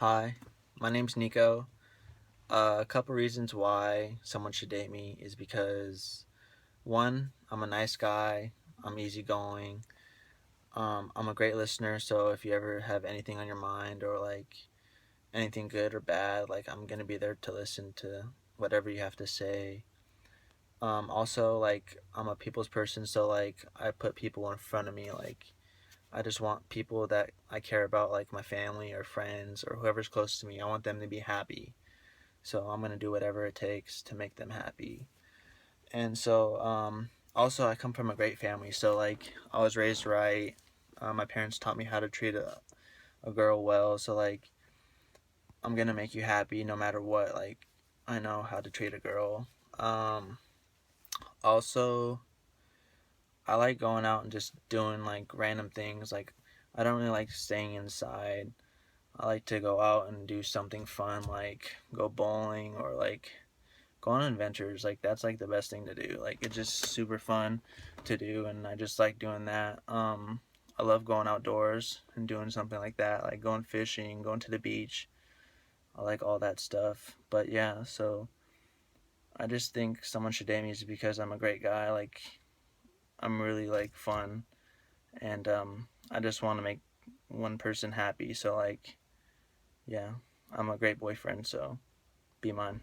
Hi, my name's Nico. A couple reasons why someone should date me is because one, I'm a nice guy, I'm easygoing, I'm a great listener. So if you ever have anything on your mind or like anything good or bad, like I'm gonna be there to listen to whatever you have to say. Also, like I'm a people's person, so like I put people in front of me. Like I just want people that I care about, like my family or friends or whoever's close to me. I want them to be happy. So I'm gonna do whatever it takes to make them happy. And so also I come from a great family. So like I was raised right. My parents taught me how to treat a girl well. So like I'm gonna make you happy no matter what. Like I know how to treat a girl. Um, Also, I like going out and just doing like random things. Like I don't really like staying inside. I like to go out and do something fun, like go bowling or like go on adventures. Like that's like the best thing to do. Like it's just super fun to do, and I just like doing that. I love going outdoors and doing something like that, like going fishing, going to the beach. I like all that stuff. But yeah, so I just think someone should date me is because I'm a great guy. Like I'm really like fun, and I just want to make one person happy. So like yeah, I'm a great boyfriend. So be mine.